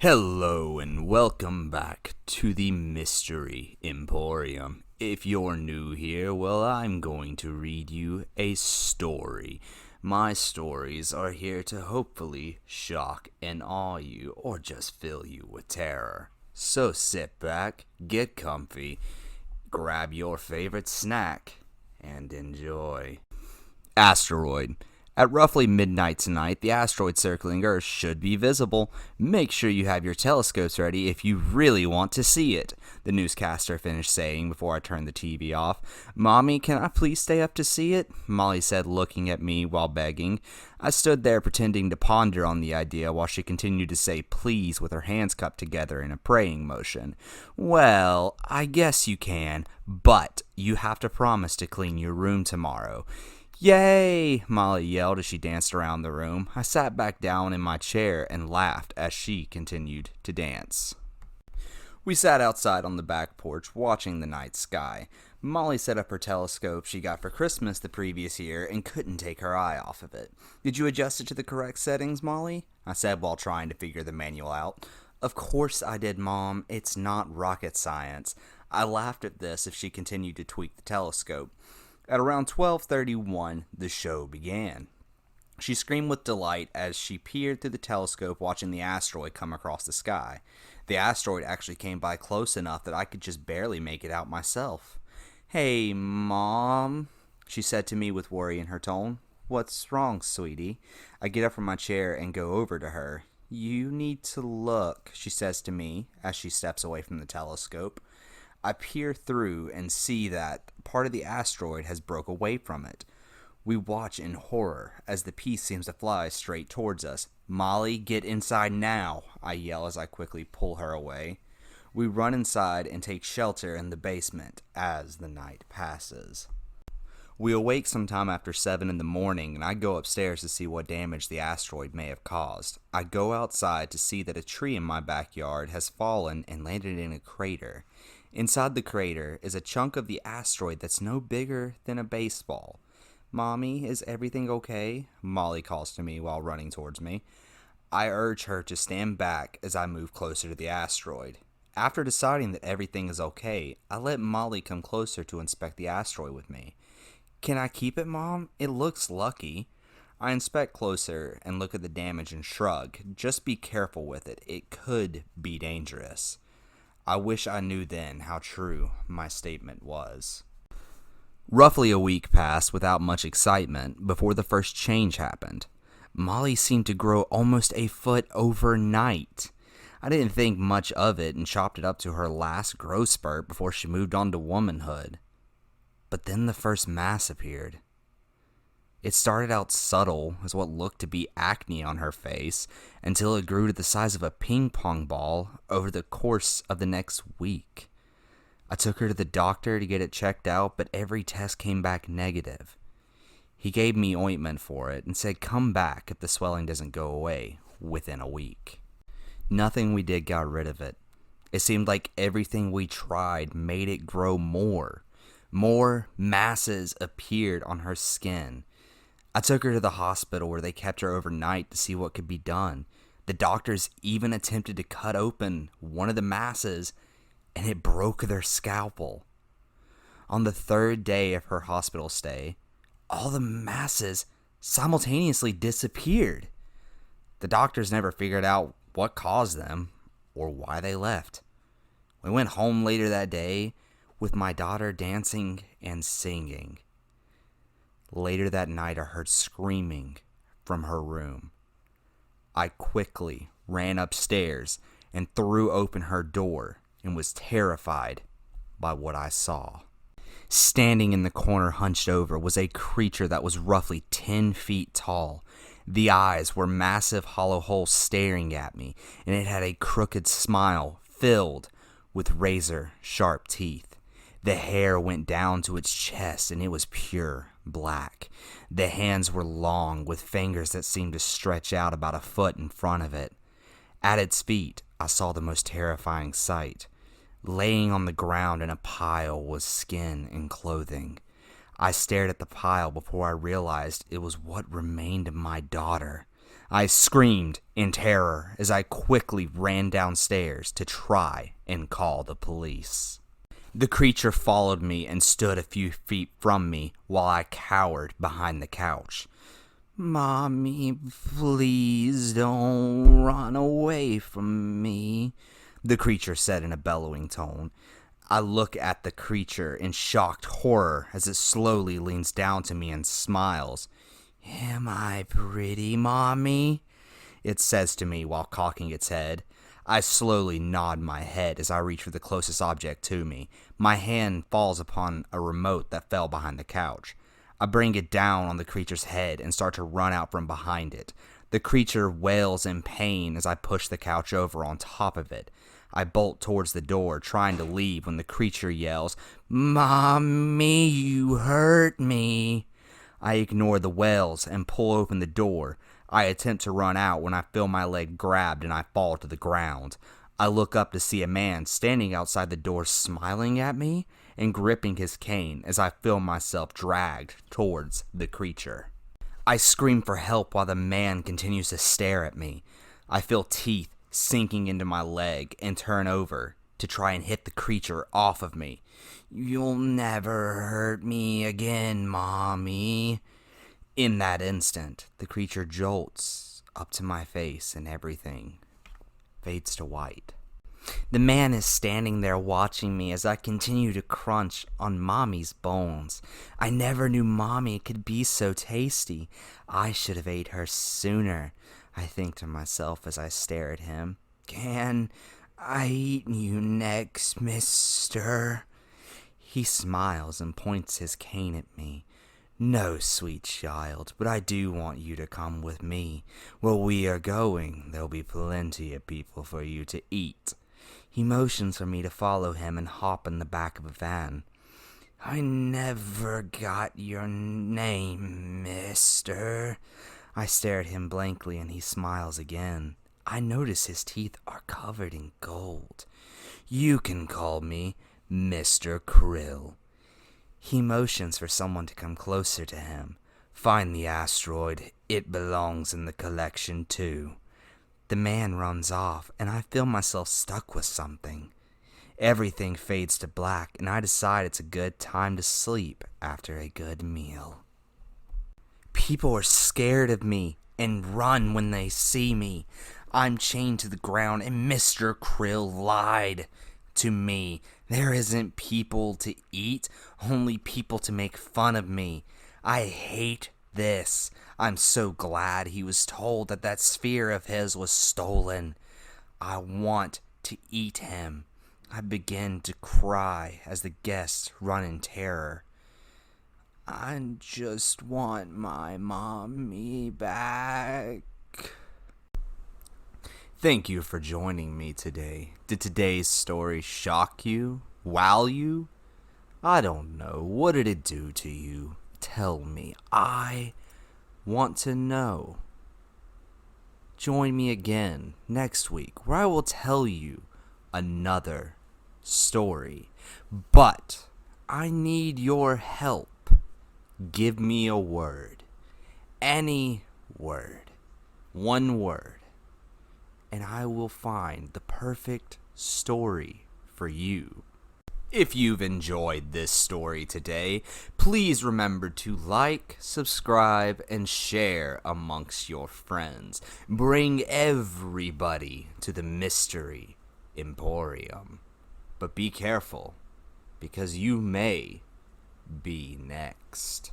Hello and welcome back to the Mystery Emporium. If you're new here, well, I'm going to read you a story. My stories are here to hopefully shock and awe you or just fill you with terror. So sit back, get comfy, grab your favorite snack, and enjoy. Asteroid. At roughly midnight tonight, the asteroid circling Earth should be visible. Make sure you have your telescopes ready if you really want to see it, the newscaster finished saying before I turned the TV off. Mommy, can I please stay up to see it? Molly said, looking at me while begging. I stood there pretending to ponder on the idea while she continued to say please with her hands cupped together in a praying motion. Well, I guess you can, but you have to promise to clean your room tomorrow. Yay! Molly yelled as she danced around the room. I sat back down in my chair and laughed as she continued to dance. We sat outside on the back porch watching the night sky. Molly set up her telescope she got for Christmas the previous year and couldn't take her eye off of it. Did you adjust it to the correct settings, Molly? I said while trying to figure the manual out. Of course I did, Mom. It's not rocket science. I laughed at this as she continued to tweak the telescope. At around 12:31, the show began. She screamed with delight as she peered through the telescope watching the asteroid come across the sky. The asteroid actually came by close enough that I could just barely make it out myself. Hey, Mom, she said to me with worry in her tone. What's wrong, sweetie? I get up from my chair and go over to her. You need to look, she says to me as she steps away from the telescope. I peer through and see that part of the asteroid has broke away from it. We watch in horror as the piece seems to fly straight towards us. Molly, get inside now, I yell as I quickly pull her away. We run inside and take shelter in the basement as the night passes. We awake sometime after 7 in the morning, and I go upstairs to see what damage the asteroid may have caused. I go outside to see that a tree in my backyard has fallen and landed in a crater. Inside the crater is a chunk of the asteroid that's no bigger than a baseball. Mommy, is everything okay? Molly calls to me while running towards me. I urge her to stand back as I move closer to the asteroid. After deciding that everything is okay, I let Molly come closer to inspect the asteroid with me. Can I keep it, Mom? It looks lucky. I inspect closer and look at the damage and shrug. Just be careful with it. It could be dangerous. I wish I knew then how true my statement was. Roughly a week passed without much excitement before the first change happened. Molly seemed to grow almost a foot overnight. I didn't think much of it and chopped it up to her last growth spurt before she moved on to womanhood. But then the first mass appeared. It started out subtle as what looked to be acne on her face until it grew to the size of a ping pong ball over the course of the next week. I took her to the doctor to get it checked out, but every test came back negative. He gave me ointment for it and said come back if the swelling doesn't go away within a week. Nothing we did got rid of it. It seemed like everything we tried made it grow more. More masses appeared on her skin. I took her to the hospital where they kept her overnight to see what could be done. The doctors even attempted to cut open one of the masses, and it broke their scalpel. On the 3rd day of her hospital stay, all the masses simultaneously disappeared. The doctors never figured out what caused them or why they left. We went home later that day with my daughter dancing and singing. Later that night, I heard screaming from her room. I quickly ran upstairs and threw open her door and was terrified by what I saw. Standing in the corner hunched over was a creature that was roughly 10 feet tall. The eyes were massive hollow holes staring at me, and it had a crooked smile filled with razor-sharp teeth. The hair went down to its chest, and it was pure black. The hands were long, with fingers that seemed to stretch out about a foot in front of it. At its feet, I saw the most terrifying sight. Laying on the ground in a pile was skin and clothing. I stared at the pile before I realized it was what remained of my daughter. I screamed in terror as I quickly ran downstairs to try and call the police. The creature followed me and stood a few feet from me while I cowered behind the couch. "Mommy, please don't run away from me," the creature said in a bellowing tone. I look at the creature in shocked horror as it slowly leans down to me and smiles. "Am I pretty, Mommy?" it says to me while cocking its head. I slowly nod my head as I reach for the closest object to me. My hand falls upon a remote that fell behind the couch. I bring it down on the creature's head and start to run out from behind it. The creature wails in pain as I push the couch over on top of it. I bolt towards the door, trying to leave when the creature yells, "Mommy, you hurt me." I ignore the wails and pull open the door. I attempt to run out when I feel my leg grabbed and I fall to the ground. I look up to see a man standing outside the door smiling at me and gripping his cane as I feel myself dragged towards the creature. I scream for help while the man continues to stare at me. I feel teeth sinking into my leg and turn over to try and hit the creature off of me. "You'll never hurt me again, Mommy." In that instant, the creature jolts up to my face and everything fades to white. The man is standing there watching me as I continue to crunch on Mommy's bones. I never knew Mommy could be so tasty. I should have ate her sooner, I think to myself as I stare at him. "Can I eat you next, mister?" He smiles and points his cane at me. "No, sweet child, but I do want you to come with me. Where we are going, there'll be plenty of people for you to eat." He motions for me to follow him and hop in the back of a van. "I never got your name, mister." I stare at him blankly and he smiles again. I notice his teeth are covered in gold. "You can call me Mr. Krill." He motions for someone to come closer to him. "Find the asteroid. It belongs in the collection too." The man runs off, and I feel myself stuck with something. Everything fades to black, and I decide it's a good time to sleep after a good meal. People are scared of me and run when they see me. I'm chained to the ground, and Mr. Krill lied to me. There isn't people to eat, only people to make fun of me. I hate this. I'm so glad he was told that sphere of his was stolen. I want to eat him. I begin to cry as the guests run in terror. "I just want my mommy back." Thank you for joining me today. Did today's story shock you? Wow you? I don't know. What did it do to you? Tell me. I want to know. Join me again next week where I will tell you another story. But I need your help. Give me a word. Any word. One word. And I will find the perfect story for you. If you've enjoyed this story today, please remember to like, subscribe, and share amongst your friends. Bring everybody to the Mystery Emporium. But be careful, because you may be next.